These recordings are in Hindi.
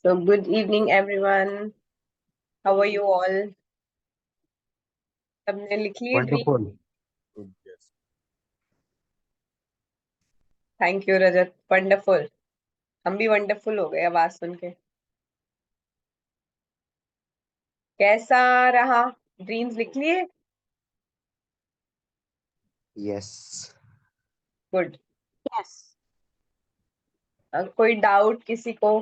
So good evening everyone. How are you all? सबने लिख लिए dream? Wonderful. Yes. Thank you Rajat. Wonderful. हम भी वंडरफुल हो गए आवाज सुन के. कैसा रहा? ड्रीम्स लिख लिए? Yes. गुड. यस कोई डाउट किसी को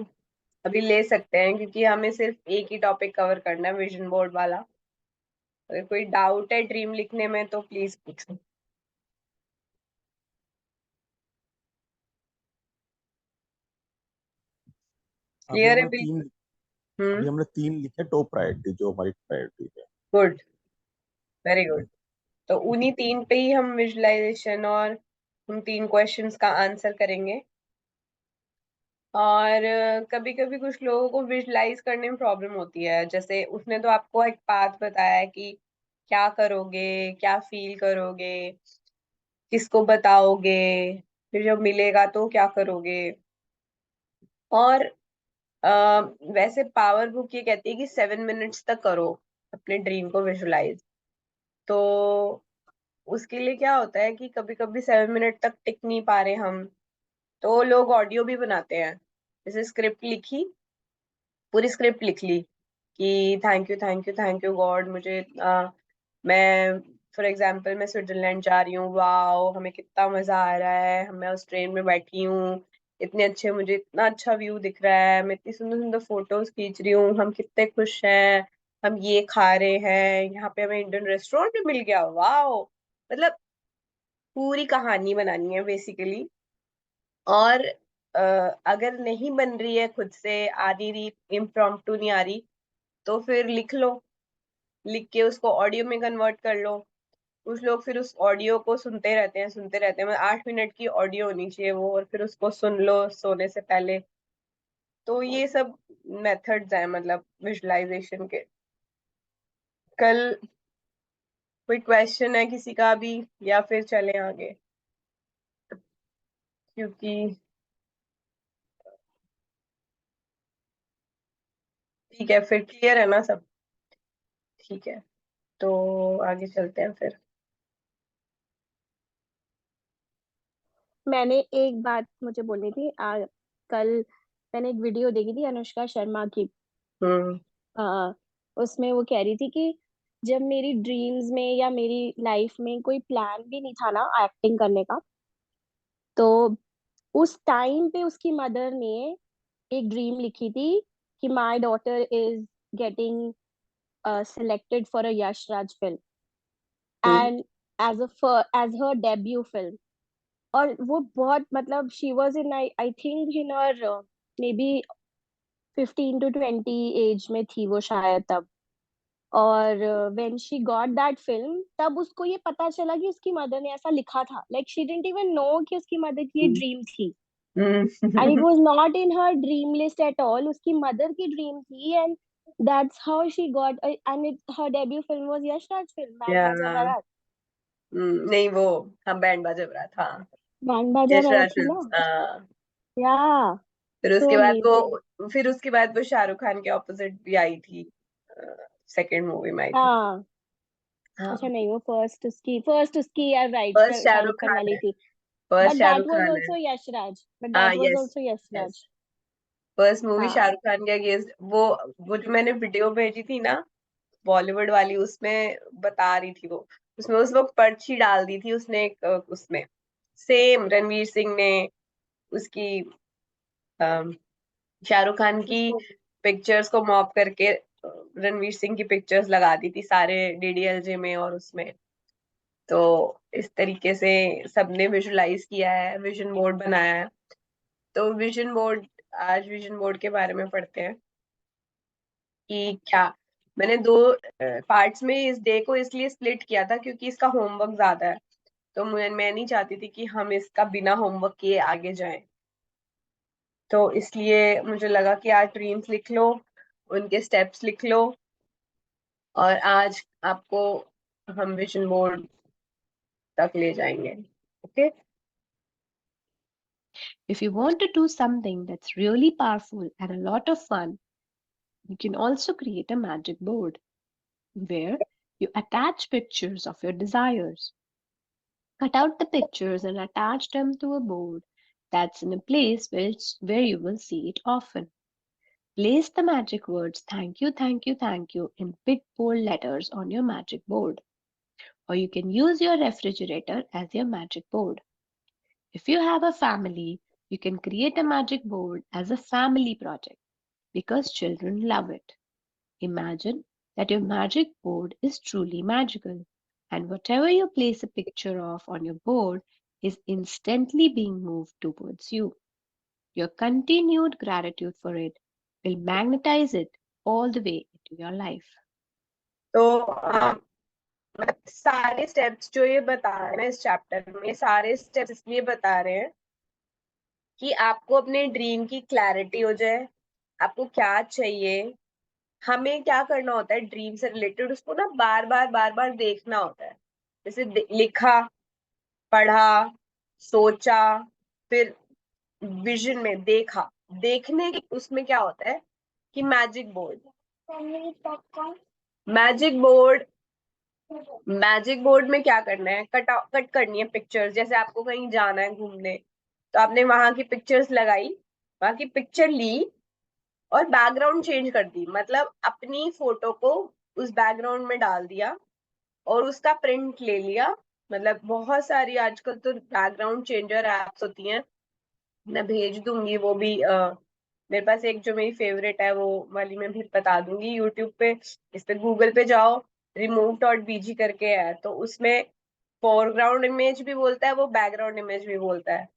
अभी ले सकते हैं क्योंकि हमें सिर्फ एक ही टॉपिक कवर करना है, विजन बोर्ड वाला. अगर कोई डाउट है ड्रीम लिखने में तो प्लीज पूछो. अभी क्लियर है हमने तीन बिल्कुल? हम्म. अभी हमने तीन लिखे टॉप प्रायोरिटी जो हमारी प्रायोरिटी है। गुड. Very good. तो उन्हीं तीन पे ही हम विजुअलाइजेशन और उन तीन क्वेश्चंस का आंसर करेंगे. और कभी कभी कुछ लोगों को विजुलाइज करने में प्रॉब्लम होती है. जैसे उसने तो आपको एक पाथ बताया है कि क्या करोगे, क्या फील करोगे, किसको बताओगे, फिर जब मिलेगा तो क्या करोगे. और वैसे पावर बुक ये कहती है कि 7 मिनट्स तक करो अपने ड्रीम को विजुलाइज. तो उसके लिए क्या होता है कि कभी कभी 7 मिनट तक टिक नहीं पा रहे हम, तो लोग ऑडियो भी बनाते हैं. जैसे स्क्रिप्ट लिखी, पूरी स्क्रिप्ट लिख ली कि thank you thank you thank you God, मुझे मैं फॉर एग्जांपल मैं स्विट्जरलैंड जा रही हूँ, वाओ हमें कितना मजा आ रहा है, मैं उस ट्रेन में बैठी हूँ, इतने अच्छे, मुझे इतना अच्छा व्यू दिख रहा है, मैं इतनी सुंदर सुंदर फोटोज खींच रही हूँ, हम कितने खुश हैं, हम ये खा रहे हैं, यहाँ पे हमें इंडियन रेस्टोरेंट भी मिल गया, वाओ. मतलब पूरी कहानी बनानी है बेसिकली. और अगर नहीं बन रही है खुद से, आधी रही, इम्प्रॉम्प्टू नहीं आ रही, तो फिर लिख लो. लिख के उसको ऑडियो में कन्वर्ट कर लो. कुछ लोग फिर उस ऑडियो को सुनते रहते हैं सुनते रहते हैं, मतलब 8 मिनट की ऑडियो होनी चाहिए वो, और फिर उसको सुन लो सोने से पहले. तो ये सब मेथड्स हैं मतलब विजुअलाइजेशन के. कल कोई क्वेश्चन है किसी का भी, या फिर चलें आगे? क्योंकि ठीक है, फिर क्लियर है ना सब? ठीक है, तो आगे चलते हैं फिर. मैंने एक बात मुझे बोलनी थी कल मैंने एक वीडियो देखी थी अनुष्का शर्मा की. हम्म. आ, उसमें वो कह रही थी कि जब मेरी ड्रीम्स में या मेरी लाइफ में कोई प्लान भी नहीं था ना एक्टिंग करने का, तो उस टाइम पे उसकी मदर ने एक ड्रीम लिखी थी कि my daughter is getting selected for a Yash Raj film hmm. and as her debut film. और वो बहुत मतलब she was in I think in her maybe 15 to 20 age में थी वो शायद तब. और when she got that film तब उसको ये पता चला कि उसकी मदर ने ऐसा लिखा था. Like she didn't even know कि उसकी मदर की ये ड्रीम थी. And it hmm. Was not in her dream list at all. उसकी मदर की ड्रीम थी. And that's how she got. And it her debut film was Yash Raj film band या. बाजा बारात. नहीं वो, हाँ बैंड बाजा बरा था. बैंड बाजा यश बारात राज थी फिल्म, ना. हाँ. या फिर सो उसके बाद अमेजिंग. वो शाहरुख खान के ऑपोजिट भी आई थी, सेकंड मूवी में आई थी. हाँ. अच्छा हाँ. नहीं वो फर्स्ट उसकी यार राइट फर्स्ट शाहरुख शाहरुख खान खान वाली है. थी. First but that Shahrukh was Khan है. आल्सो यश राज. बट हाँ. That was yes. Also Yash yes. Raj. First movie हाँ. शाहरुख खान के अगेंस्ट वो जो मैंने वीडियो भेजी थी ना, बॉलीवुड वाली, उसमें बता रही थी वो. उसमें उस वक्त पर्ची डाल दी थी उसने एक, उसमें सेम रणवीर सिंह ने उसकी, शाहरुख खान की उसको. पिक्चर्स को मॉप करके रणवीर सिंह की पिक्चर्स लगा दी थी सारे डीडीएलजे में और उसमें. तो इस तरीके से सबने विजुलाइज किया है, विजन बोर्ड बनाया है. तो विजन बोर्ड, आज विजन बोर्ड के बारे में पढ़ते हैं कि क्या. मैंने दो पार्ट्स में इस डे को इसलिए स्प्लिट किया था क्योंकि इसका होमवर्क ज्यादा है. तो मैं नहीं चाहती थी कि हम इसका बिना होमवर्क किए आगे जाएं. तो इसलिए मुझे लगा कि आज ड्रीम्स लिख लो, उनके स्टेप्स लिख लो, और आज आपको हम विजन बोर्ड तक ले जाएंगे. Okay. If you want to do something that's really powerful and a lot of fun, you can also create a magic board where you attach pictures of your desires. Cut out the pictures and attach them to a board that's in a place where you will see it often. Place the magic words thank you, thank you, thank you in big bold letters on your magic board. Or you can use your refrigerator as your magic board. If you have a family, you can create a magic board as a family project because children love it. Imagine that your magic board is truly magical, and whatever you place a picture of on your board is instantly being moved towards you. Your continued gratitude for it will magnetize it all the way into your life. तो सारे स्टेप्स जो ये बता रहे हैं इस चैप्टर में, सारे स्टेप्स इसलिए बता रहे हैं कि आपको अपने ड्रीम की क्लैरिटी हो जाए, आपको क्या चाहिए, हमें क्या करना होता है ड्रीम से रिलेटेड, उसको ना बार बार देखना होता है। जैसे लिखा, पढ़ा, सोचा, फिर विजन में देखा, देखने उसमें क्या होता है कि मैजिक बोर्ड मैजिक बोर्ड में क्या करना है, कट करनी है पिक्चर्स। जैसे आपको कहीं जाना है घूमने, तो आपने वहां की पिक्चर्स लगाई, वहां की पिक्चर ली और बैकग्राउंड चेंज कर दी, मतलब अपनी फोटो को उस बैकग्राउंड में डाल दिया और उसका प्रिंट ले लिया। मतलब बहुत सारी आजकल तो बैकग्राउंड चेंजर एप्स होती हैं, मैं भेज दूंगी वो भी। मेरे पास एक जो मेरी फेवरेट है वो वाली मैं भी बता दूंगी यूट्यूब पे। इस पे गूगल पे जाओ, remove.bg करके है, तो उसमें फोरग्राउंड इमेज भी बोलता है वो, बैकग्राउंड इमेज भी बोलता है।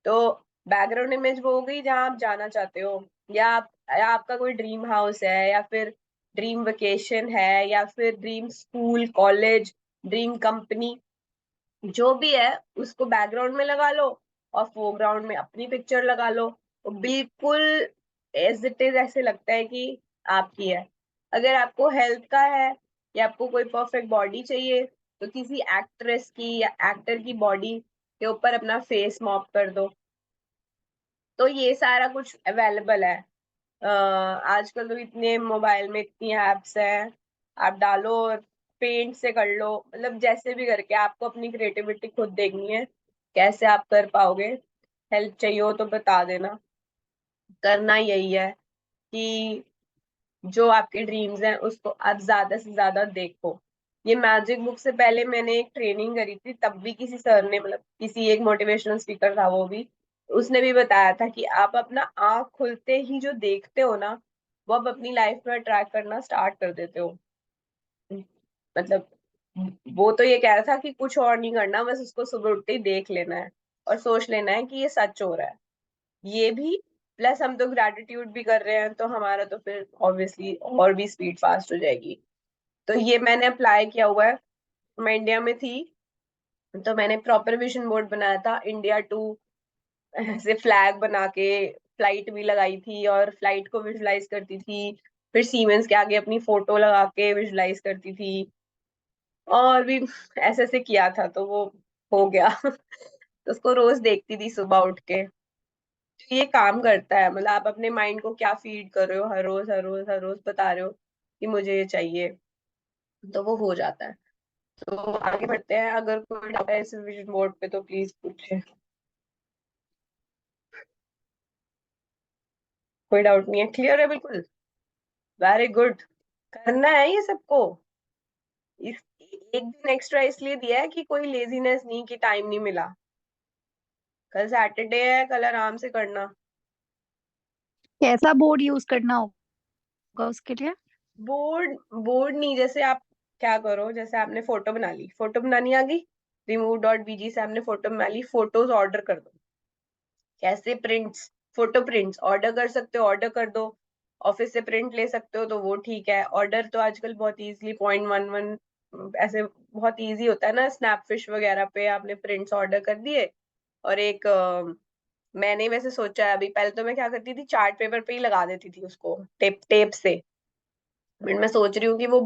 तो बैकग्राउंड इमेज वो हो गई जहाँ आप जाना चाहते हो, या आपका कोई ड्रीम हाउस है, या फिर ड्रीम वेकेशन है, या फिर dream school college, dream company, जो भी है उसको बैकग्राउंड में लगा लो और फोरग्राउंड में अपनी पिक्चर लगा लो, तो बिल्कुल एज इट इज ऐसे लगता है कि आपकी है। अगर आपको हेल्थ का है या आपको कोई परफेक्ट बॉडी चाहिए, तो किसी एक्ट्रेस की या एक्टर की बॉडी के ऊपर अपना फेस मॉप कर दो। तो ये सारा कुछ अवेलेबल है। आजकल तो इतने मोबाइल में इतनी एप्स हैं, आप डालो और पेंट से कर लो, मतलब जैसे भी करके आपको अपनी क्रिएटिविटी खुद देखनी है, कैसे आप कर पाओगे। हेल्प चाहिए हो तो बता देना। करना यही है कि जो आपके ड्रीम्स हैं उसको आप ज्यादा से ज्यादा देखो। ये मैजिक बुक से पहले मैंने एक ट्रेनिंग करी थी, तब भी किसी सर ने, मतलब किसी एक मोटिवेशनल स्पीकर था वो भी, उसने भी बताया था कि आप अपना आंख खुलते ही जो देखते हो ना, वो आप अपनी लाइफ में अट्रैक्ट करना स्टार्ट कर देते हो। मतलब वो तो ये कह रहा था कि कुछ और नहीं करना, बस उसको सुबह उठते ही देख लेना है और सोच लेना है कि ये सच हो रहा है। ये भी प्लस हम तो ग्रेटिट्यूड भी कर रहे हैं, तो हमारा तो फिर ऑब्वियसली और भी स्पीड फास्ट हो जाएगी। तो ये मैंने अप्लाई किया हुआ है। मैं इंडिया में थी तो मैंने प्रॉपर विजन बोर्ड बनाया था, इंडिया टू ऐसे फ्लैग बना के, फ्लाइट भी लगाई थी और फ्लाइट को विजुलाइज करती थी, फिर सीमेंस के आगे अपनी फोटो लगा के विजुलाइज करती थी, और भी ऐसे ऐसे किया था, तो वो हो गया। तो उसको रोज देखती थी सुबह उठ के। तो ये काम करता है, मतलब आप अपने माइंड को क्या फीड कर रहे हो, हर रोज हर रोज हर रोज बता रहे हो कि मुझे ये चाहिए, तो वो हो जाता है। तो आगे बढ़ते हैं, अगर कोई डाउट है इस विजन बोर्ड पे तो प्लीज पूछे। कोई डाउट नहीं है, क्लियर है बिल्कुल? Very good. करना है ये सबको। इस एक दिन एक्स्ट्रा इसलिए दिया है कि कोई लेजीनेस नहीं कि टाइम नहीं मिला। कल सैटरडे है, कल आराम से करना। कैसा बोर्ड यूज करना होगा उसके लिए? बोर्ड बोर्ड नहीं, जैसे आप क्या करो, जैसे आपने फोटो बना ली, फोटो बनानी आ गई, remove.bg से आपने फोटो बना ली, फोटोज ऑर्डर कर दो। कैसे? प्रिंट्स, फोटो प्रिंट्स ऑर्डर कर सकते हो, ऑर्डर कर दो। ऑफिस से प्रिंट ले सकते हो तो वो ठीक है। ऑर्डर तो आजकल बहुत इजीली 0.11 ऐसे बहुत इजी होता है ना, स्नैपफिश वगैरह पे आपने प्रिंट्स ऑर्डर कर दिए। और एक मैंने वैसे सोचा है अभी, पहले तो मैं क्या करती थी, चार्ट पेपर पे ही लगा देती थी उसको टेप टेप से। बट मैं सोच रही हूँ कि वो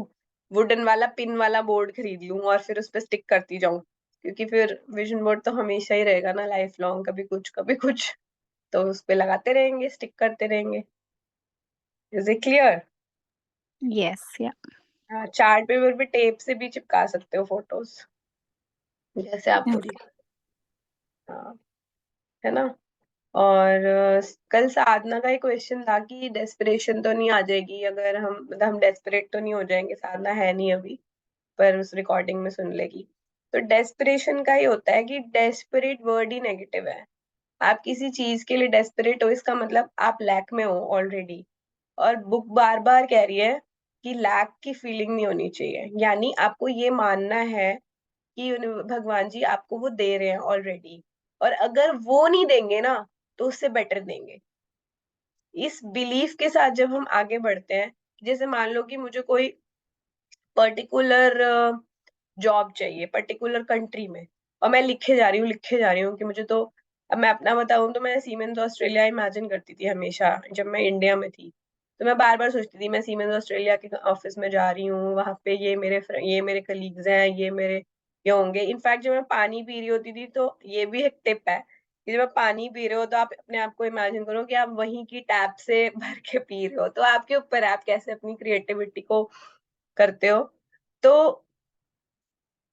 वुडन वाला पिन वाला बोर्ड खरीद लूं और फिर उस पर स्टिक करती जाऊं। क्योंकि फिर विजन बोर्ड तो हमेशा ही रहेगा ना, लाइफ लॉन्ग, कभी कुछ तो उस पे लगाते रहेंगे, स्टिक करते रहेंगे। Is it clear? Yes, yeah. हाँ, चार्ट पेपर पे टेप से भी चिपका सकते हो फोटोज, जैसे आपको Okay. हाँ, है ना। और कल साधना का एक क्वेश्चन था कि डेस्परेशन तो नहीं आ जाएगी अगर हम, मतलब हम डेस्परेट तो नहीं हो जाएंगे, साधना है नहीं अभी पर उस रिकॉर्डिंग में सुन लेगी। तो डेस्परेशन का ही होता है कि डेस्परेट वर्ड ही नेगेटिव है। आप किसी चीज के लिए डेस्परेट हो, इसका मतलब आप लैक में हो ऑलरेडी। और बुक बार बार कह रही है कि लैक की फीलिंग नहीं होनी चाहिए, यानी आपको ये मानना है कि भगवान जी आपको वो दे रहे हैं ऑलरेडी, और अगर वो नहीं देंगे ना तो उससे बेटर देंगे। इस बिलीफ के साथ जब हम आगे बढ़ते हैं, जैसे मान लो कि मुझे कोई पर्टिकुलर जॉब चाहिए पर्टिकुलर कंट्री में, और मैं लिखे जा रही हूँ कि मुझे तो, अब मैं अपना बताऊं तो मैं सीमेंस ऑस्ट्रेलिया इमेजिन करती थी हमेशा जब मैं इंडिया में थी। तो मैं बार बार सोचती थी मैं सीमेंस ऑस्ट्रेलिया के ऑफिस में जा रही हूँ, वहां पे ये मेरे कलीग्स हैं, ये होंगे। इनफैक्ट जब मैं पानी पी रही होती थी, तो ये भी एक टिप है कि जब आप पानी पी रहे हो तो आप अपने आप को इमेजिन करो कि आप वहीं की टैप से भर के पी रहे हो। तो आपके ऊपर है आप कैसे अपनी क्रिएटिविटी को करते हो। तो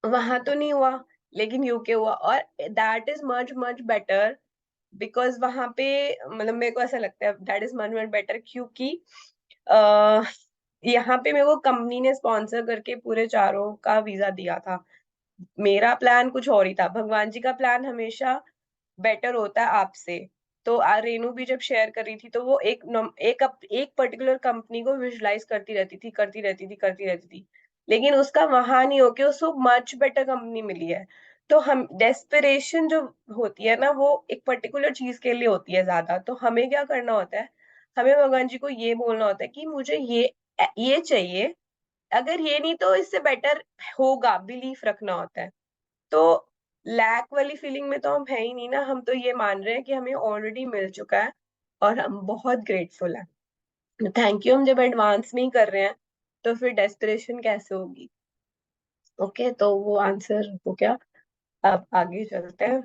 वहां तो नहीं हुआ, लेकिन यूके हुआ, और that is much much better. Because वहां पे, मतलब मेरे को ऐसा लगता है that is much much better, क्योंकि अः यहाँ पे मेरे को कंपनी ने स्पॉन्सर करके पूरे चारों का वीजा दिया था। मेरा प्लान कुछ और ही था, भगवान जी का प्लान हमेशा बेटर होता है आपसे। तो रेनू भी जब शेयर कर रही थी तो वो एक पर्टिकुलर कंपनी को विजुलाइज करती रहती थी, लेकिन उसका वहां नहीं होके उसको मच बेटर कंपनी मिली है। तो हम डेस्पिरेशन जो होती है ना, वो एक पर्टिकुलर चीज के लिए होती है ज्यादा। तो हमें क्या करना होता है, हमें भगवान जी को ये बोलना होता है कि मुझे ये चाहिए, अगर ये नहीं तो इससे बेटर होगा, बिलीफ रखना होता है। तो लैक वाली फीलिंग में तो हम है ही नहीं ना, हम तो ये मान रहे हैं कि हमें ऑलरेडी मिल चुका है और हम बहुत ग्रेटफुल हैं। थैंक यू हम जब एडवांस में ही कर रहे हैं तो फिर डेस्परेशन कैसे होगी। ओके, तो वो आंसर हो गया। अब आगे चलते हैं।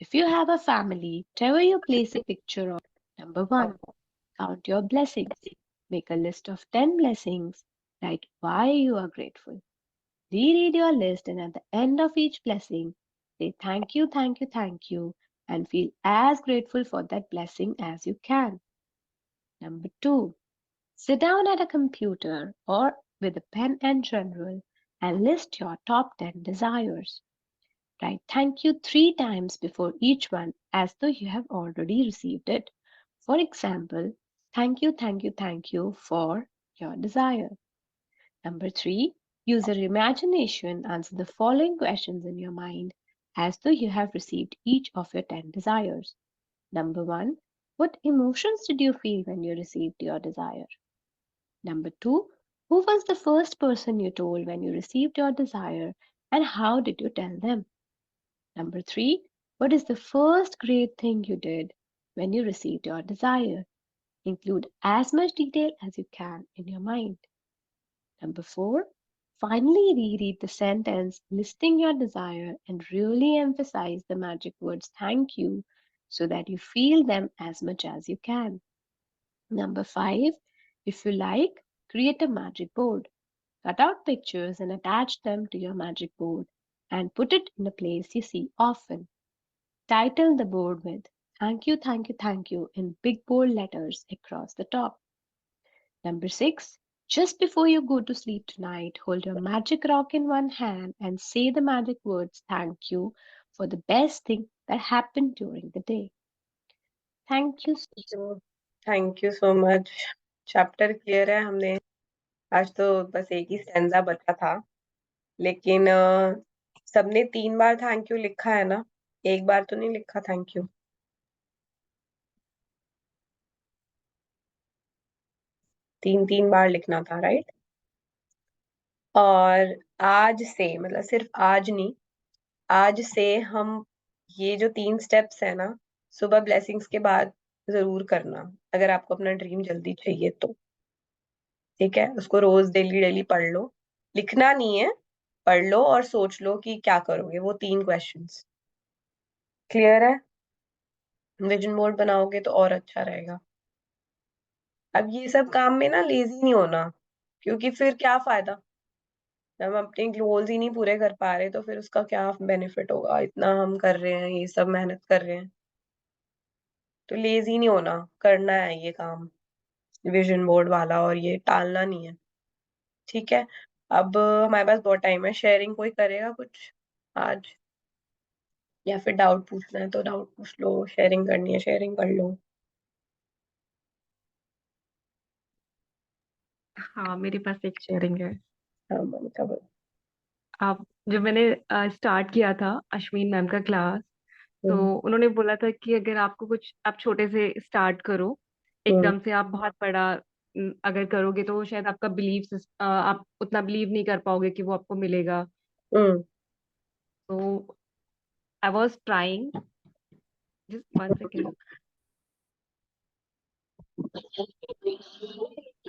If you have a family, wherever you place a picture of, number one, count your blessings. Make a list of 10 blessings. Write why you are grateful. Reread your list, and at the end of each blessing, say thank you, thank you, thank you, and feel as grateful for that blessing as you can. Number two, sit down at a computer or with a pen and journal and list your top 10 desires. Write thank you 3 times before each one as though you have already received it. For example, thank you, thank you, thank you for your desire. Number three, use your imagination. Answer the following questions in your mind as though you have received each of your 10 desires. Number one, what emotions did you feel when you received your desire? Number two, who was the first person you told when you received your desire and how did you tell them? Number three, what is the first great thing you did when you received your desire? Include as much detail as you can in your mind. Number four, finally reread the sentence listing your desire and really emphasize the magic words thank you so that you feel them as much as you can. Number five, if you like, create a magic board. Cut out pictures and attach them to your magic board and put it in a place you see often. Title the board with thank you in big bold letters across the top. Number six, just before you go to sleep tonight, hold your magic rock in one hand and say the magic words thank you for the best thing that happened during the day. Thank you. Thank you so much. Chapter clear है। हमने आज तो बस एक ही स्टैंजा बचा था, लेकिन सबने 3 बार थैंक यू लिखा है ना, एक बार तो नहीं लिखा थैंक यू। 3 बार लिखना था, राइट। और आज से, मतलब सिर्फ आज नहीं, आज से हम ये जो 3 स्टेप्स है ना, सुबह ब्लेसिंग्स के बाद जरूर करना, अगर आपको अपना ड्रीम जल्दी चाहिए तो। ठीक है, उसको रोज डेली डेली पढ़ लो। लिखना नहीं है, पढ़ लो और सोच लो कि क्या करोगे, वो 3 क्वेश्चंस। क्लियर है? विजन बोर्ड बनाओगे तो और अच्छा रहेगा। अब ये सब काम में ना लेजी नहीं होना, क्योंकि फिर क्या फायदा जब हम अपने गोल्स ही नहीं पूरे कर पा रहे, तो फिर उसका क्या बेनिफिट होगा? इतना हम कर रहे हैं, ये सब मेहनत कर रहे हैं, तो लेजी नहीं होना, करना है ये काम विजन बोर्ड वाला, और ये टालना नहीं है। ठीक है, अब हमारे पास बहुत टाइम है। शेयरिंग कोई करेगा कुछ आज? या फिर डाउट पूछना है तो डाउट पूछ लो, शेयरिंग करनी है शेयरिंग कर लो। हाँ, मेरे पास एक शेयरिंग है। हाँ मोनिका बोलो। आप, जब मैंने स्टार्ट किया था अश्विन मैम का क्लास, तो हम्म उन्होंने बोला था कि अगर आपको कुछ, आप छोटे से स्टार्ट करो, हम्म एकदम से आप बहुत बड़ा अगर करोगे तो शायद आपका आप उतना बिलीव नहीं कर पाओगे कि वो आपको मिलेगा। हम्म तो I was trying, just 1 second.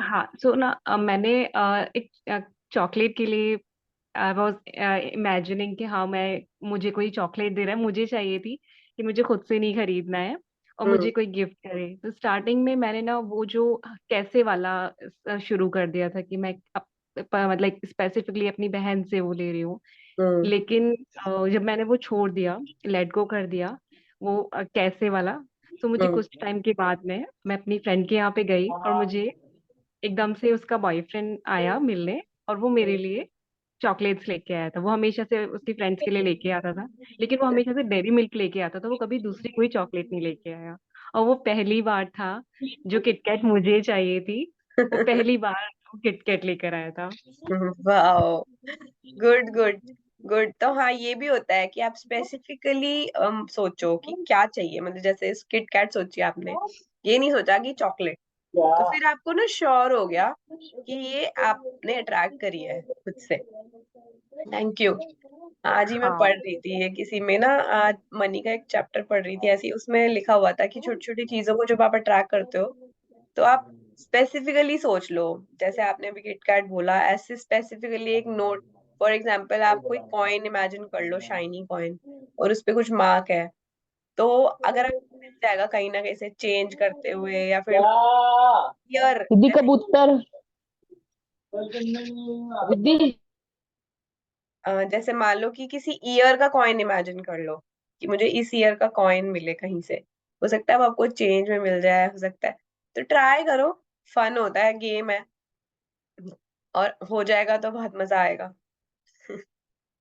हाँ, सो ना मैंने एक चॉकलेट के लिए आई वॉज इमेजिनिंग कि हाँ, मुझे कोई चॉकलेट दे रहा है, मुझे चाहिए थी कि मुझे खुद से नहीं खरीदना है और हम्म मुझे कोई गिफ्ट करे। तो स्टार्टिंग में मैंने ना वो जो कैसे वाला शुरू कर दिया था कि मैं मतलब स्पेसिफिकली अपनी बहन से वो ले रही हूँ। हम्म लेकिन जब मैंने वो छोड़ दिया, लेट गो कर दिया वो कैसे वाला, तो मुझे हम्म कुछ टाइम के बाद में मैं अपनी फ्रेंड के यहाँ पे गई और मुझे एकदम से उसका बॉयफ्रेंड आया मिलने, और वो मेरे लिए चॉकलेट्स लेके आया था। वो हमेशा से उसकी फ्रेंड्स के लिए लेके आता था, लेकिन वो हमेशा से डेयरी मिल्क लेके आता था, वो कभी दूसरी कोई चॉकलेट नहीं लेके आया। और वो पहली बार था जो किटकैट मुझे चाहिए थी, वो पहली बार वो किटकैट लेकर आया था। Wow, good good good. तो हाँ, ये भी होता है कि आप स्पेसिफिकली सोचो कि क्या चाहिए, मतलब जैसे किट कैट सोची आपने, ये नहीं सोचा कि चॉकलेट। तो फिर आपको ना श्योर हो गया कि ये आपने अट्रैक्ट करी है खुद से। Thank you. आज ही मैं हाँ। पढ़ रही थी ये किसी में ना, आज मनी का एक चैप्टर पढ़ रही थी ऐसी, उसमें लिखा हुआ था कि छोटी छोटी चीजों को जब आप अट्रैक्ट करते हो तो आप स्पेसिफिकली सोच लो। जैसे आपने अभी किटकैट बोला, ऐसे स्पेसिफिकली एक नोट, फॉर एग्जांपल आप कोई कॉइन इमेजिन कर लो, शाइनी कॉइन, और उस पे कुछ मार्क है, तो अगर आपको मिल जाएगा कहीं ना कहीं से चेंज करते हुए, या फिर ईयर, दीदी जैसे कबूतर दीदी जैसे मान लो कि किसी ईयर का कॉइन इमेजिन कर लो कि मुझे इस ईयर का कॉइन मिले कहीं से, हो सकता है वो आपको चेंज में मिल जाए, हो सकता है, तो ट्राई करो। फन होता है, गेम है, और हो जाएगा तो बहुत मजा आएगा।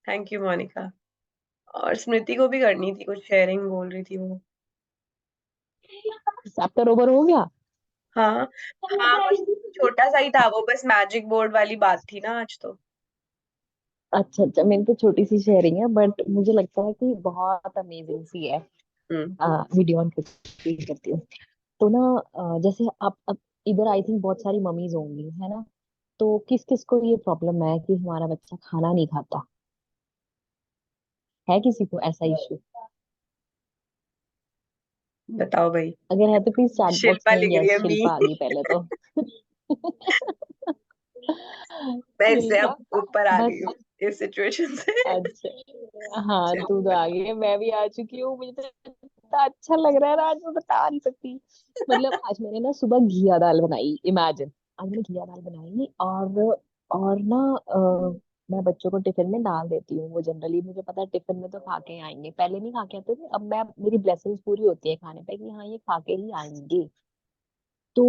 Thank you Monika. और स्मृति को भी करनी थी कुछ शेयरिंग, बोल रही थी वो। चैप्टर ओवर हो गया। हाँ हाँ, बस छोटा सा ही था वो, बस मैजिक बोर्ड वाली बात थी ना आज तो। अच्छा अच्छा, मेरी तो छोटी सी शेयरिंग है बट मुझे लगता है कि बहुत अमेजिंग सी है। हम्म वीडियो ऑन करती हूँ। तो ना जैसे आप अब इधर आई थिंक बहुत सारी मम्मीज होंगी है ना। तो किस किस को ये प्रॉब्लम है कि हमारा बच्चा खाना नहीं खाता? है किसी को ऐसा इशू? बताओ भाई। अगर है तो प्लीज चैट बॉक्स शिल्पा में लिख रही यस है मी। शिल्पा आ गई पहले तो। मैं इससे शिल्पा, अब ऊपर आ गई बस। हूँ इस सिचुएशन से। अच्छा, हाँ तू तो शिल्पा। आ गई है, मैं भी आ चुकी हूँ। मुझे तो इतना अच्छा लग रहा है ना, आज मैं बता नहीं सकती। मतलब आज मैंने ना सुबह घिया दाल बनाई, इमेजिन। आज मैंने घिया दाल बनाई और ना मैं बच्चों को टिफिन में डाल देती हूँ। वो जनरली मुझे पता है टिफिन में तो खा के आएंगे, पहले नहीं खा के आते थे, अब मैं मेरी ब्लेसिंग्स पूरी होती है खाने पे कि हाँ ये खा के ही आएंगे। तो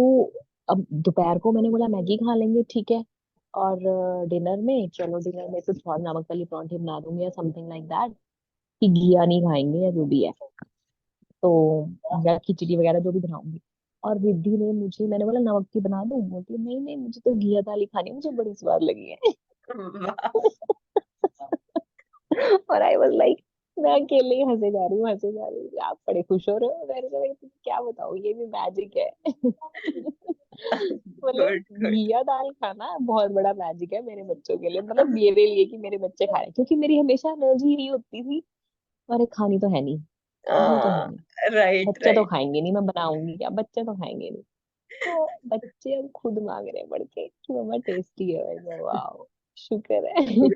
अब दोपहर को मैंने बोला मैगी खा लेंगे, ठीक है। और डिनर में, चलो डिनर में कुछ और नमक वाली परांठे बना दूंगी या समथिंग लाइक दैट, कि घिया नहीं खाएंगे या जो भी है। तो या खिचड़ी वगैरह जो भी बनाऊंगी। और रिद्धि ने मुझे, मैंने बोला नमक की बना दूं, बोलती है, नहीं नहीं मुझे तो घिया दाल ही खानी है, मुझे बड़ी स्वाद लगी है। वाह। और आई वाज लाइक, मैं अकेले ही हंसे जा रही हूँ, हंसे जा रही हूँ, आप बड़े खुश हो रहे हो। मैंने कहा, "भाई, तुम क्या बताओ, ये भी मैजिक है।" मतलब गुड गुड। घिया दाल खाना बहुत बड़ा मैजिक है मेरे बच्चों के लिए, मतलब मेरे लिए कि मेरे बच्चे खा रहे हैं, क्योंकि मेरी हमेशा एनर्जी यही होती थी, अरे खानी तो है नहीं, खानी तो है नहीं, राइट बच्चे तो राइट। खाएंगे नहीं, मैं बनाऊंगी क्या, बच्चे तो खाएंगे नहीं। तो बच्चे अब खुद मांग रहे हैं बढ़ के कि मम्मा टेस्टी है। वाह, शुक्र है।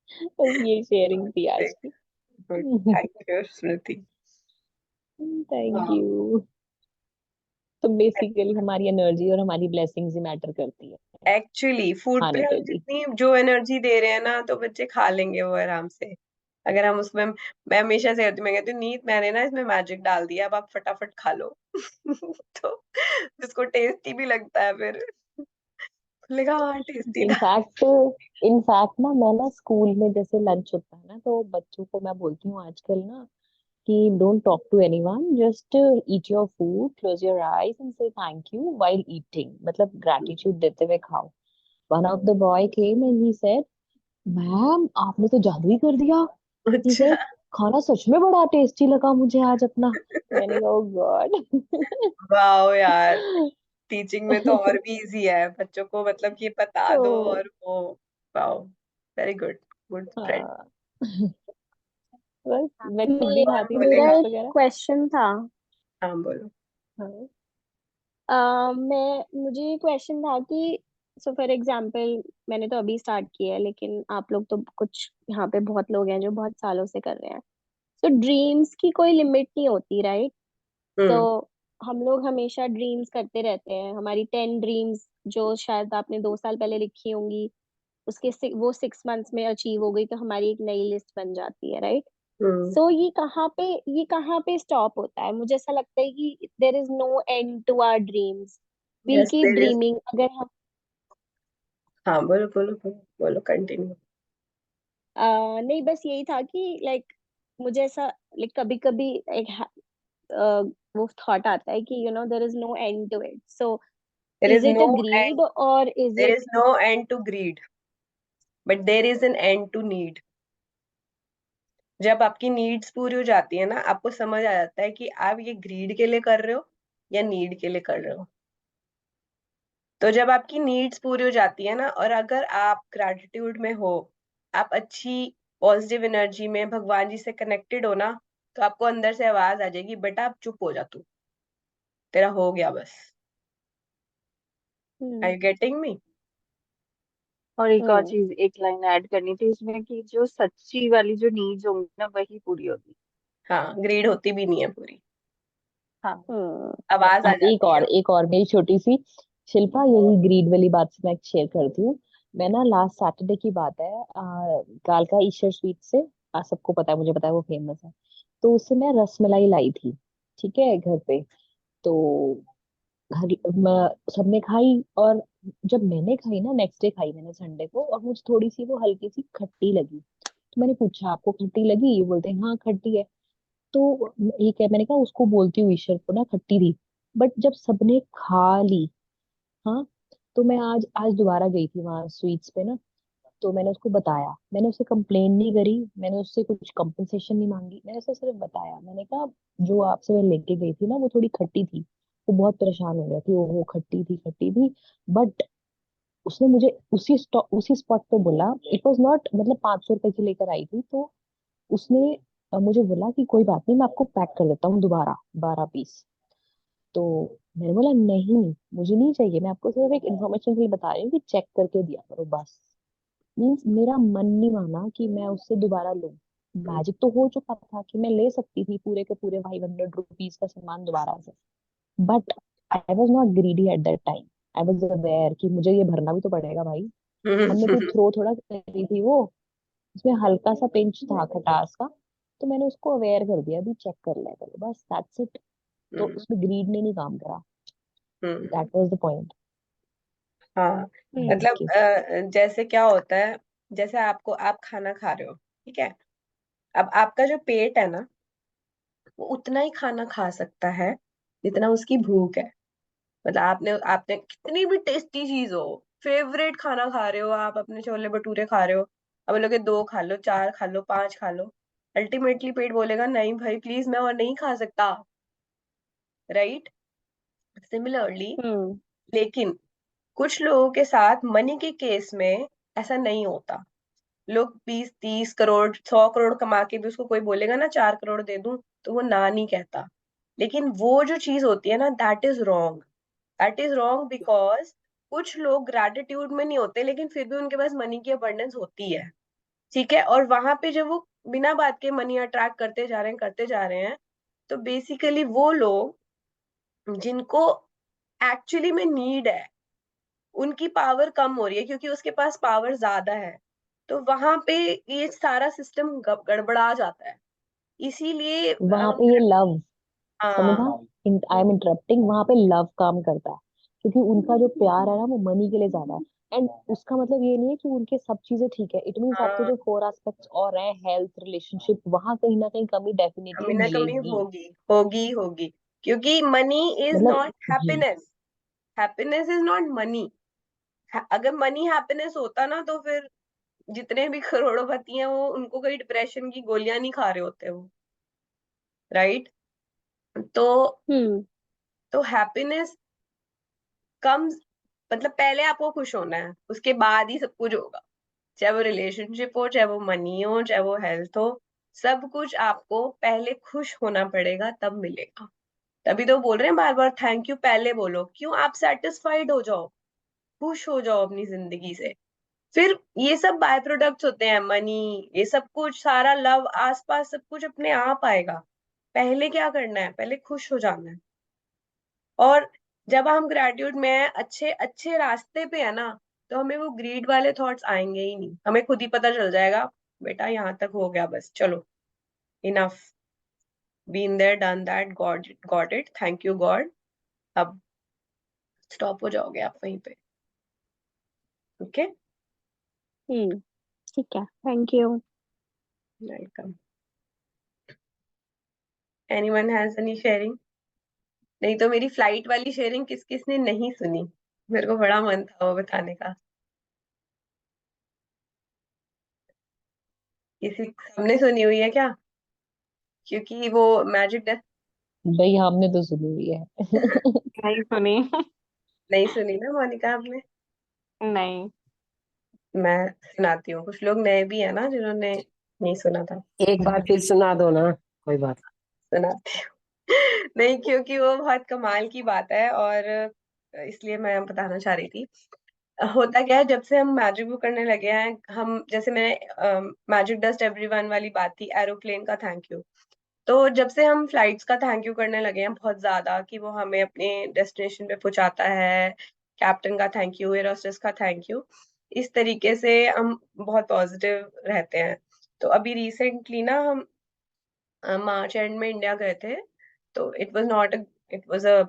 बस ये शेयरिंग थी आज की। Good, thank you Smriti. Thank you. तो बेसिकली हमारी एनर्जी और हमारी ब्लेसिंग्स ही मैटर करती है एक्चुअली फूड पे खाने हम पे भी। जितनी जो एनर्जी दे रहे हैं ना, तो बच्चे खा लेंगे वो आराम से। अगर हम उसमें, मैं हमेशा से कहती हूँ, मैं कहती हूँ नीत मैंने ना इसमें मैजिक डाल दिया, अब आप फटाफट खा लो। तो उसको टेस्टी भी लगता है फिर। बोलेगा हाँ टेस्टी था। इनफैक्ट इनफैक्ट ना मैं ना स्कूल में जैसे लंच होता है ना, तो बच्चों को मैं बोलती हूँ आजकल ना कि don't talk to anyone, just eat your food, close your eyes and say thank you while eating, मतलब ग्रैटिट्यूड देते हुए खाओ। One of the boy came and he said, ma'am आपने तो जादू ही कर दिया। ही अच्छा। सेड, खाना सच में बड़ा टेस्टी लगा मुझे आज अपना। मैंने कहा ओह गॉड। वाओ यार, टीचिंग में तो और भी इजी है बच्चों को, मतलब कि बता दो तो और वो। Wow, very good, good spread. हाँ, बस मैं खुद भी कौन खाती हूँ बोलेगा? स्वीट्स मेरा एक वगैरह। क्वेश्चन था। हाँ बोलो। हाँ। मुझे क्वेश्चन था कि सो फॉर एग्जांपल मैंने तो अभी स्टार्ट किया है, लेकिन आप लोग तो कुछ यहाँ पे बहुत लोग हैं जो बहुत सालों से कर रहे हैं। तो ड्रीम्स की कोई लिमिट नहीं होती, राइट? तो हम्म। हम लोग हमेशा ड्रीम्स करते रहते हैं। हमारी 10 ड्रीम्स जो शायद आपने 2 साल पहले लिखी होंगी, वो 6 मंथ्स में अचीव हो गई, तो हमारी एक नई लिस्ट बन जाती है, राइट? हम्म। सो ये कहाँ पे स्टॉप होता है? मुझे ऐसा लगता है कि there is no end to our dreams. Will yes keep there is. Dreaming अगर हम हाँ बोलो बोलो बोलो बोलो, कंटिन्यू। नहीं, बस यही था कि लाइक मुझे ऐसा लाइक कभी कभी एक वो थॉट आता है कि there is no end to it. So there is is it no a end, greed और is there it? Is no end to greed, but there is an end to need. जब आपकी नीड्स पूरी हो जाती है ना, आपको समझ आ जाता है कि आप ये ग्रीड के लिए कर रहे हो या नीड के लिए कर रहे हो। तो जब आपकी नीड्स पूरी हो जाती है ना, और अगर आप ग्रैटिट्यूड में हो, आप अच्छी पॉजिटिव एनर्जी में भगवान जी से कनेक्टेड हो ना, तो आपको अंदर से आवाज आ जाएगी, बेटा आप चुप हो जा, तू तेरा हो गया बस। Are hmm. You getting me? और एक और हम्म। चीज, एक लाइन ऐड करनी थी इसमें कि जो सच्ची वाली जो नीड्स होंगी ना वही पूरी होगी। हाँ, ग्रीड होती भी नहीं है पूरी, हाँ। हम्म। आवाज आ एक जाती है। और एक और मेरी छोटी सी शिल्पा, यही ग्रीड वाली बात से मैं शेयर करती हूँ। मैं ना लास्ट सैटरडे की बात है, कालका ईश्वर स्वीट से, सबको पता है, मुझे पता है वो फेमस है। तो उससे मैं रसमलाई लाई थी, ठीक है, घर पे। तो सबने खाई, और जब मैंने खाई ना, नेक्स्ट डे खाई मैंने संडे को, और मुझे थोड़ी सी वो हल्की सी खट्टी लगी। तो मैंने पूछा आपको खट्टी लगी, ये बोलते हैं हाँ खट्टी है। तो ठीक है, मैंने कहा उसको बोलती हूँ ईश्वर को ना खट्टी थी। बट जब सबने खा ली, हाँ, तो मैं आज आज दोबारा गई थी वहां स्वीट्स पे ना। तो मैंने उसको बताया, मैंने उससे कंप्लेन नहीं करी, मैंने उससे कुछ कंपनसेशन नहीं मांगी, मैंने उसे सिर्फ बताया। मैंने कहा जो आपसे मैं लेके गई थी ना वो थोड़ी खट्टी थी। वो बहुत परेशान हो गया कि वो खट्टी थी खट्टी थी। बट उसने मुझे उसी स्पॉट पे बोला, इट वॉज नॉट, मतलब 500 रुपए की लेकर आई थी, तो उसने मुझे बोला कि कोई बात नहीं, मैं आपको पैक कर देता हूँ दोबारा 12 पीस। तो मैंने बोला नहीं, मुझे नहीं चाहिए, मैं आपको सिर्फ एक इन्फॉर्मेशन के लिए बता रही हूँ कि चेक करके दिया करो बस। मीन्स मेरा मन नहीं माना कि मैं उससे दोबारा लूं। मैजिक तो हो चुका था कि मैं ले सकती थी पूरे के पूरे 500 रुपीज का सामान दोबारा से। But I was not greedy at that time. I was aware कि मुझे ये भरना भी तो पड़ेगा भाई। हमने कोई थ्रो थोड़ा करी थी वो, उसमें हल्का सा पिंच था खटास का। तो मैंने उसको अवेयर कर दिया, अभी चेक कर लिया करो बस, दैट्स इट। तो हम्म। उसमें ग्रीड ने नहीं काम करा। Hmm. That was the point. हाँ, मतलब ओके। जैसे क्या होता है, जैसे आपको, आप खाना खा रहे हो, ठीक है, अब आपका जो पेट है ना, वो उतना ही खाना खा सकता है जितना उसकी भूख है। मतलब आपने आपने कितनी भी टेस्टी चीज हो, फेवरेट खाना खा रहे हो आप, अपने छोले भटूरे खा रहे हो, अब बोलोगे दो खा लो, चार खा लो, पांच खा लो, अल्टीमेटली पेट बोलेगा नहीं भाई प्लीज मैं और नहीं खा सकता, राइट? सिमिलरली, हम्म। लेकिन कुछ लोगों के साथ मनी के केस में ऐसा नहीं होता। लोग 20-30 करोड़ 100 करोड़ कमा के भी उसको कोई बोलेगा ना 4 करोड़ दे दूं, तो वो ना नहीं कहता। लेकिन वो जो चीज होती है ना, that is wrong. That is wrong because कुछ लोग ग्रैटिट्यूड में नहीं होते, लेकिन फिर भी उनके पास मनी की अबंडेंस होती है। ठीक है, और वहां पे जब वो बिना बात के मनी अट्रैक्ट करते जा रहे हैं, तो बेसिकली वो लोग जिनको एक्चुअली में नीड है, उनकी पावर कम हो रही है क्योंकि उसके पास पावर ज्यादा है, तो वहां पे ये सारा सिस्टम गड़बड़ा जाता है। इसीलिए वहां पे ये लव, समझा? हाँ, आई एम इंटरप्टिंग, वहां पे लव काम करता है, क्योंकि उनका जो प्यार है ना वो मनी के लिए ज्यादा है। एंड उसका मतलब ये नहीं है कि उनके सब चीजें ठीक है, इट मीन्स आपके हाँ, जो 4 एस्पेक्ट्स और हैं, हेल्थ, रिलेशनशिप, वहां कहीं ना कहीं कमी डेफिनेटली कमी ना कमी मिलेगी। होगी, क्योंकि मनी इज मतलब not happiness, happiness is not money. अगर मनी हैप्पीनेस होता ना, तो फिर जितने भी करोड़पति हैं वो उनको कोई डिप्रेशन की गोलियां नहीं खा रहे होते वो, राइट? तो हम्म हैप्पीनेस कम्स, मतलब पहले आपको खुश होना है, उसके बाद ही सब कुछ होगा। चाहे वो रिलेशनशिप हो, चाहे वो मनी हो, चाहे वो हेल्थ हो, सब कुछ आपको पहले खुश होना पड़ेगा, तब मिलेगा। तभी तो बोल रहे हैं बार बार थैंक यू पहले बोलो। क्यों? आप सेटिस्फाइड हो जाओ, खुश हो जाओ अपनी जिंदगी से, फिर ये सब बाय प्रोडक्ट्स होते हैं, मनी, ये सब कुछ, सारा लव, आसपास सब कुछ अपने आप आएगा। पहले क्या करना है? पहले खुश हो जाना है। और जब हम ग्रेटिट्यूड में हैं, अच्छे अच्छे रास्ते पे है ना, तो हमें वो ग्रीड वाले थॉट्स आएंगे ही नहीं। हमें खुद ही पता चल जाएगा, बेटा यहाँ तक हो गया, बस चलो, enough, been there done that, got it, thank you God. अब स्टॉप हो जाओगे आप वहीं पे। ओके, हम्म ठीक है, thank you. Welcome. Anyone has any sharing? नहीं तो मेरी फ्लाइट वाली शेयरिंग किस किस ने नहीं सुनी? मेरे को बड़ा मन था वो बताने का। किसी सबने सुनी हुई है क्या? क्योंकि वो मैजिक डेस्क भाई हमने तो सुनी हुई है। नहीं सुनी। नहीं सुनी ना मोनिका आपने? नहीं। मैं सुनाती हूँ, कुछ लोग नए भी है ना जिन्होंने नहीं सुना था। एक बार फिर सुना दो ना, कोई बात। सुनाती हूँ। नहीं, क्योंकि वो बहुत कमाल की बात है, और इसलिए मैं बताना चाह रही थी। होता क्या है, जब से हम मैजिक बुक करने लगे हैं, हम जैसे मैंने मैजिक डस्ट एवरीवन वाली बात थी, एरोप्लेन का थैंक यू, तो जब से हम फ्लाइट्स का थैंक यू करने लगे हैं बहुत ज्यादा, कि वो हमें अपने डेस्टिनेशन पे पहुंचाता है, कैप्टन का थैंक यू, एयर होस्टेस का थैंक यू, इस तरीके से हम बहुत पॉजिटिव रहते हैं। तो अभी रिसेंटली ना हम मार्च एंड में इंडिया गए थे, तो it was a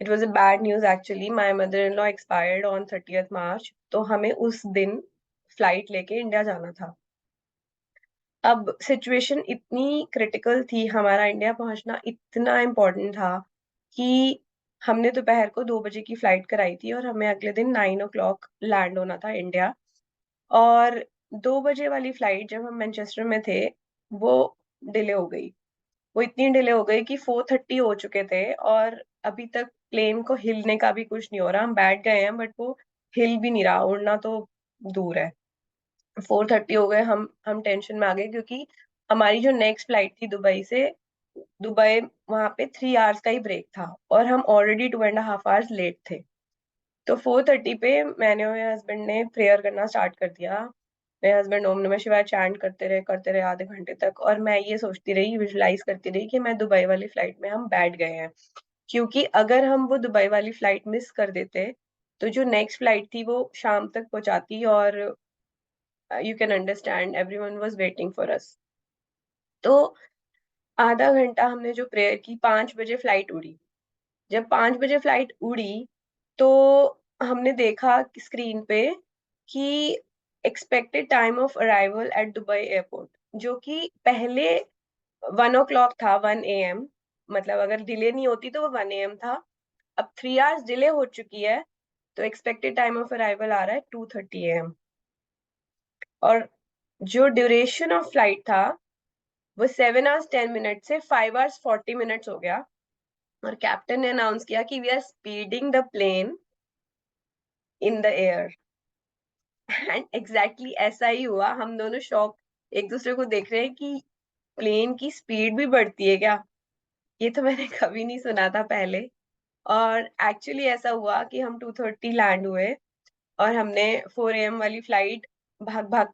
it was a bad news actually. My mother in law expired on 30th मार्च, तो हमें उस दिन फ्लाइट लेके इंडिया जाना था। अब सिचुएशन इतनी क्रिटिकल थी, हमारा इंडिया पहुंचना इतना इम्पोर्टेंट था कि हमने दोपहर को 2 बजे की फ्लाइट कराई थी, और हमें अगले दिन 9 o'clock लैंड होना था इंडिया। और 2 बजे वाली फ्लाइट जब हम मैनचेस्टर में थे, वो डिले हो गई। वो इतनी डिले हो गई कि 4:30 हो चुके थे, और अभी तक प्लेन को हिलने का भी कुछ नहीं हो रहा। हम बैठ गए हैं, बट वो हिल भी नहीं रहा, उड़ना तो दूर है। 4:30 हो गए, हम टेंशन में आ गए, क्योंकि हमारी जो नेक्स्ट फ्लाइट थी दुबई से, दुबई वहां पे 3 hours का ही ब्रेक था, और हम ऑलरेडी 2.5 hours लेट थे। तो 4:30 पे मैंने और मेरे हस्बैंड ने प्रेयर करना स्टार्ट कर दिया। मेरे हस्बैंड ओम नमः शिवाय चैंट करते रहे आधे घंटे तक, और मैं ये सोचती रही, विजुलाइज करती रही कि मैं दुबई वाली फ्लाइट में हम बैठ गए हैं। क्योंकि अगर हम वो दुबई वाली फ्लाइट मिस कर देते, तो जो नेक्स्ट फ्लाइट थी वो शाम तक पहुंचाती, और you can understand everyone was waiting for us. तो आधा घंटा हमने जो प्रेयर की, 5 बजे फ्लाइट उड़ी। जब 5 बजे फ्लाइट उड़ी, तो हमने देखा स्क्रीन पे कि expected time of arrival at Dubai airport, जो कि पहले 1 o'clock था, 1 AM, मतलब अगर डिले नहीं होती तो वो 1 AM था। अब 3 hours डिले हो चुकी है, तो एक्सपेक्टेड टाइम ऑफ अराइवल आ रहा है 2:30 AM। और जो ड्यूरेशन ऑफ फ्लाइट था, वो 7 hours 10 minutes से 5 hours 40 minutes हो गया। और कैप्टन ने अनाउंस किया कि we are speeding the plane in the air. And exactly ऐसा ही हुआ। हम दोनों शॉक एक दूसरे को देख रहे हैं कि प्लेन की स्पीड भी बढ़ती है क्या? ये तो मैंने कभी नहीं सुना था पहले। और एक्चुअली ऐसा हुआ कि हम 2:30 लैंड हुए, और हमने 4 AM वाली फ्लाइट भाग भाग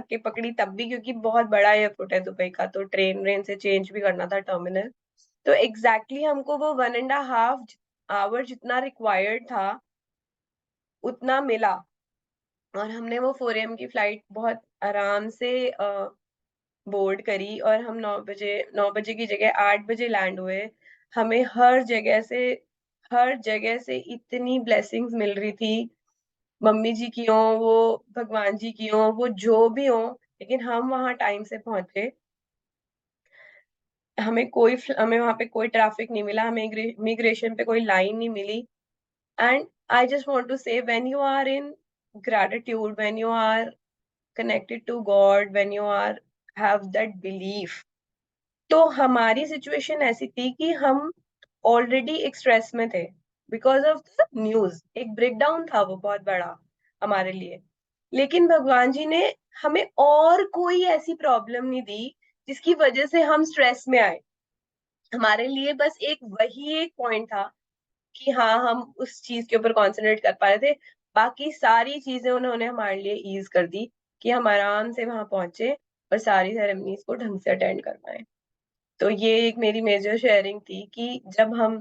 के पकड़ी तब भी, क्योंकि बहुत बड़ा एयरपोर्ट है दुबई का, तो ट्रेन व्रेन से चेंज भी करना था टर्मिनल। तो एग्जैक्टली हमको वो 1.5 आवर जितना रिक्वायर्ड था उतना मिला, और हमने वो 4 AM की फ्लाइट बहुत आराम से बोर्ड करी, और हम 9 बजे की जगह 8 बजे लैंड हुए। हमें हर जगह से इतनी ब्लेसिंग्स मिल रही थी, मम्मी जी की हो, वो भगवान जी की हो, वो जो भी हो, लेकिन हम वहां टाइम से पहुंचे। हमें वहां पे कोई ट्रैफिक नहीं मिला, हमें इमिग्रेशन पे कोई लाइन नहीं मिली। And I just want to say, when you are in gratitude, when you are connected to God, when you are have that belief, तो हमारी सिचुएशन ऐसी थी कि हम ऑलरेडी एक स्ट्रेस में थे बिकॉज ऑफ द न्यूज। एक ब्रेकडाउन था वो बहुत बड़ा हमारे लिए, लेकिन भगवान जी ने हमें और कोई ऐसी प्रॉब्लम नहीं दी जिसकी वजह से हम स्ट्रेस में आए। हमारे लिए बस वही एक पॉइंट था कि हाँ, हम उस चीज के ऊपर कॉन्सेंट्रेट कर पा रहे थे। बाकी सारी चीजें उन्होंने हमारे लिए ईज कर दी कि हम आराम से वहां पहुंचे और सारी सेरेमनीज को ढंग से अटेंड कर पाए। तो ये एक मेरी मेजर शेयरिंग थी कि जब हम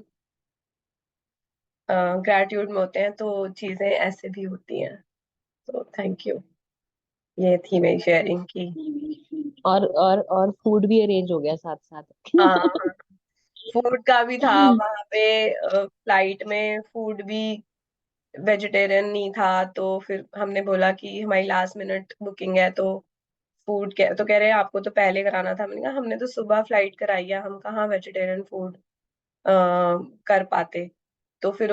ग्रेटिट्यूड में होते हैं तो चीजें ऐसे भी होती हैं। तो थैंक यू, ये थी मेरी शेयरिंग की। और फूड भी अरेंज हो गया साथ साथ। हाँ, फूड का भी था वहां पे। फ्लाइट में फूड भी वेजिटेरियन नहीं था, तो फिर हमने बोला कि हमारी लास्ट मिनट बुकिंग है, तो तो कह रहे हैं आपको तो पहले कराना था। मैंने कहा हमने तो सुबह फ्लाइट कराई है, हम कहाँ वेजिटेरियन फूड कर पाते। तो फिर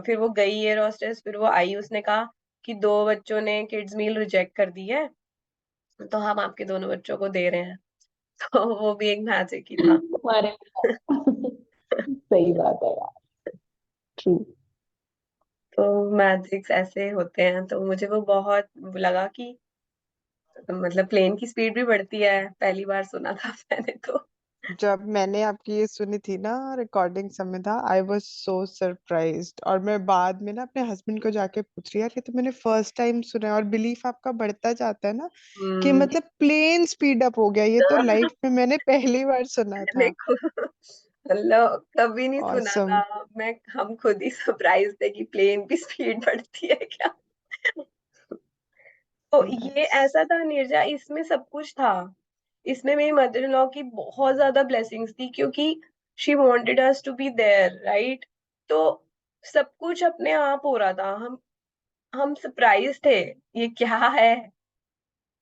फिर वो गई एयर होस्टेस, फिर वो आई, उसने कहा कि 2 बच्चों ने किड्स मील रिजेक्ट कर दी है, तो हम आपके दोनों बच्चों को दे रहे हैं। तो वो भी एक मैजिक ही था। हमारे सही बात है यार, ट्रू। तो मैजिक्स ऐसे होते हैं, तो मुझे वो बहुत लगा कि मतलब प्लेन की स्पीड भी बढ़ती है, पहली बार सुना था मैंने तो। जब मैंने आपकी ये सुनी थी ना recording Samvidha, I was so surprised, और मैं बाद में ना अपने हस्बैंड को जाके पूछ रही कि तो मैंने फर्स्ट टाइम सुना है, और बिलीफ आपका बढ़ता जाता है ना कि हम्म। मतलब प्लेन स्पीड अप हो गया, ये तो लाइफ में मैंने पहली बार सुना था। देखो, मतलब कभी नहीं सुना ऑसम। था। हम खुद ही सरप्राइज थे कि प्लेन की स्पीड बढ़ती है क्या। तो ये नाइस। ऐसा था नीरजा, इसमें सब कुछ था। इसमें मेरी मदर इन लॉ की बहुत ज्यादा ब्लेसिंग्स थी, क्योंकि she wanted us to be there, right. तो सब कुछ अपने आप हो रहा था, हम सरप्राइज थे, ये क्या है।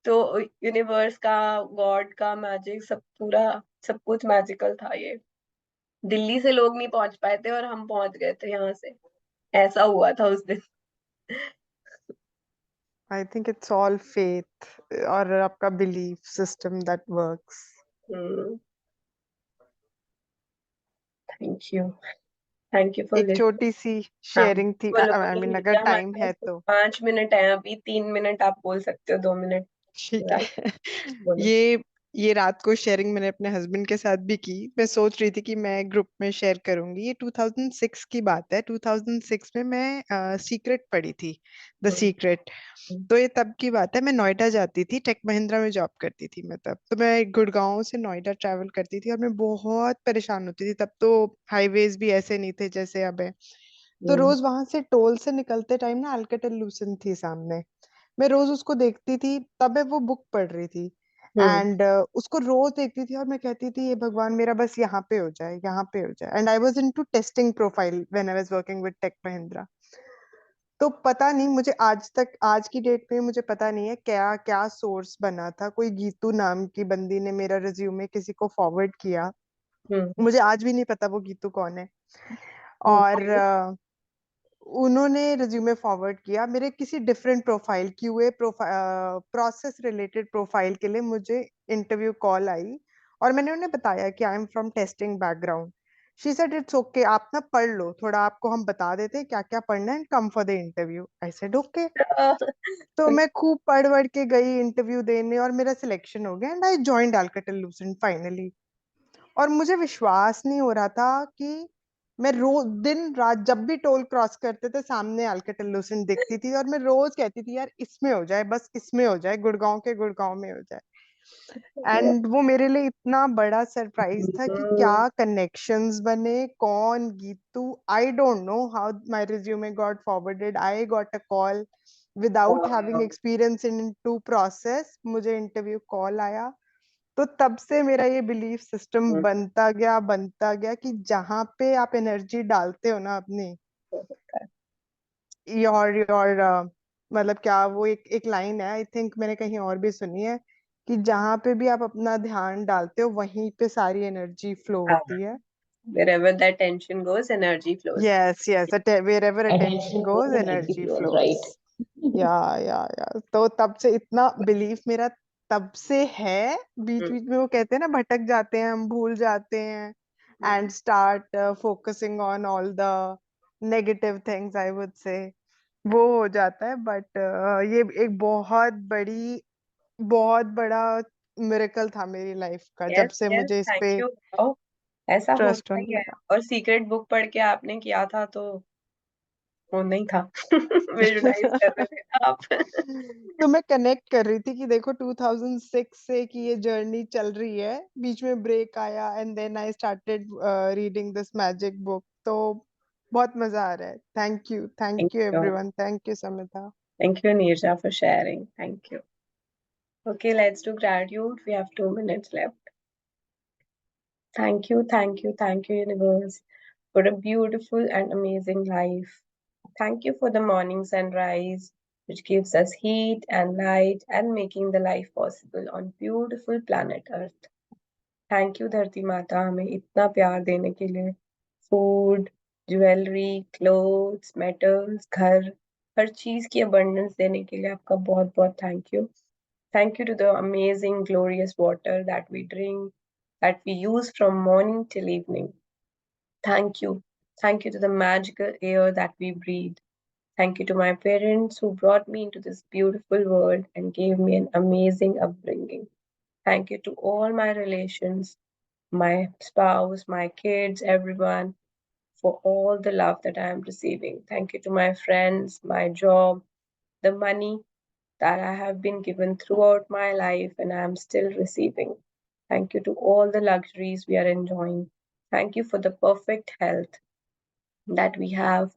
तो यूनिवर्स का, गॉड का मैजिक, सब कुछ मैजिकल था ये। दिल्ली से लोग नहीं पहुंच पाए थे और हम पहुंच गए थे यहाँ से, ऐसा हुआ था उस दिन। I think it's all faith और आपका belief system that works. Thank you, thank you for एक लिसनिंग। छोटी सी हाँ, शेयरिंग थी, बोलो आई बोलो मीन अगर नीरजा, हमारे टाइम है पास तो। 5 मिनट है अभी, 3 मिनट आप बोल सकते हो, 2 मिनट। ठीक है। बोलो। ये रात को शेयरिंग मैंने अपने हस्बैंड के साथ भी की। मैं सोच रही थी कि मैं ग्रुप में शेयर करूंगी। ये 2006 की बात है। 2006 में मैं सीक्रेट पढ़ी थी, द हम्म, सीक्रेट। हम्म, तो ये तब की बात है, मैं नोएडा जाती थी, टेक महिंद्रा में जॉब करती थी मैं तब। तो मैं गुड़गांव से नोएडा ट्रैवल करती थी, और मैं बहुत परेशान होती थी। तब तो हाईवेज भी ऐसे नहीं थे जैसे अब है। तो हम्म, रोज वहां से टोल से निकलते टाइम ना अल्केटल लूसेंट थी सामने। मैं रोज उसको देखती थी, तब मैं वो बुक पढ़ रही थी। हम्म, एंड उसको रोज देखती थी, और मैं कहती थी ये भगवान मेरा बस यहाँ पे हो जाए, यहाँ पे हो जाए। And I was into testing profile when I was working with Tech Mahindra. तो पता नहीं मुझे आज तक, आज की डेट में मुझे पता नहीं है क्या क्या सोर्स बना था। कोई गीतू नाम की बंदी ने मेरा रिज्यूमे किसी को फॉरवर्ड किया। हम्म, मुझे आज भी नहीं पता वो गीतू कौन है। और ओके। उन्होंने रिज्यूमे फॉरवर्ड किया मेरे किसी different profile, QA process related profile के लिए मुझे इंटरव्यू कॉल आई। और मैंने उन्हें बताया कि I am from testing background. She said it's okay, आप ना पढ़ लो थोड़ा, आपको हम बता देते हैं क्या क्या पढ़ना है, come for the interview. I said okay. तो मैं खूब पढ़ वढ़ के गई इंटरव्यू देने, और मेरा सिलेक्शन हो गया, and I joined Alcatel Lucent finally. और मुझे विश्वास नहीं हो रहा था कि मैं रोज दिन रात जब भी टोल क्रॉस करते थे सामने अल्केटेलुसेंट दिखती थी और मैं रोज कहती थी यार इसमें हो जाए, बस इसमें हो जाए, गुड़गांव के गुड़गांव में हो जाए। एंड वो मेरे लिए इतना बड़ा सरप्राइज था कि क्या कनेक्शंस बने, कौन Geetu, I don't know how my resume got forwarded. I got a call without having experience in to process, मुझे इंटरव्यू कॉल आया। तो तब से मेरा ये बिलीफ सिस्टम बनता गया कि जहां पे आप एनर्जी डालते हो ना अपनी, योर मतलब क्या वो एक लाइन है, आई थिंक मैंने कहीं और भी सुनी है कि जहां पे भी आप अपना ध्यान डालते हो वहीं पे सारी एनर्जी फ्लो होती है। Wherever the attention goes, energy flows. yes wherever attention Attention goes goes, energy energy flows, flows. right? या तो तब से इतना बिलीफ मेरा तब से है। बीच बीच में वो कहते हैं ना भटक जाते हैं हम, भूल जाते हैं and start focusing on all the negative things, I would say वो हो जाता है। बट ये एक बहुत बड़ा मिरेकल था मेरी लाइफ का जब Yes, से yes, मुझे इस thank पे you. Oh, ऐसा ट्रस्ट होता ही होने है। लगा। और सीक्रेट बुक पढ़ के आपने किया था तो वो नहीं था। विजुलाइज कर रहे थे आप। तो मैं कनेक्ट कर रही थी कि देखो 2006 से कि ये जर्नी चल रही है, बीच में ब्रेक आया and then I started reading this magic book. तो बहुत मजा आ रहा है। Thank Thank you you. Everyone, thank you Samita. Thank you, Neerja, for sharing. Thank you. Okay, let's do gratitude. We have 2 minutes left. Thank you, universe, for a beautiful and amazing life. Thank you for the morning sunrise, which gives us heat and light and making the life possible on beautiful planet Earth. Thank you, धरती माता, हमें इतना प्यार देने के लिए। फूड, ज्वेलरी, क्लोथ्स, मेटल्स, घर, हर चीज की abundance देने के लिए आपका बहुत बहुत thank you. Thank you to the amazing, glorious water that we drink, that we use from morning till evening. Thank you. Thank you to the magical air that we breathe. Thank you to my parents who brought me into this beautiful world and gave me an amazing upbringing. Thank you to all my relations, my spouse, my kids, everyone, for all the love that I am receiving. Thank you to my friends, my job, the money that I have been given throughout my life and I am still receiving. Thank you to all the luxuries we are enjoying. Thank you for the perfect health that we have,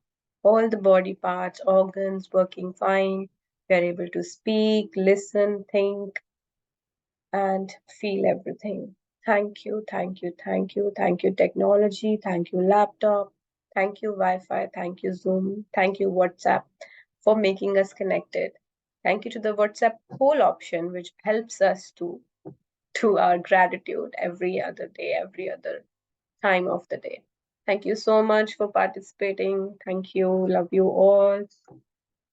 all the body parts, organs working fine. We are able to speak, listen, think, and feel everything. Thank you, technology. Thank you, laptop. Thank you, Wi Fi. Thank you, Zoom. Thank you, WhatsApp, for making us connected. Thank you to the WhatsApp poll option, which helps us to our gratitude every other day, every other time of the day. Thank you so much for participating. Thank you. Love you all.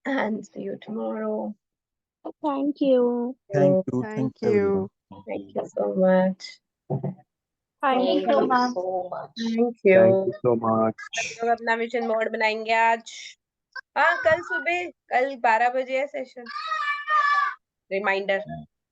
And see you tomorrow. Thank you. Thank you. Thank Thanks everyone. You. Thank you so much. Thank you Thank so you much. so much. Thank Thank you. you so much. हम लोग अपना मिशन बोर्ड बनाएंगे आज। हाँ, कल सुबह, कल 12 बजे है सेशन। रिमाइंडर।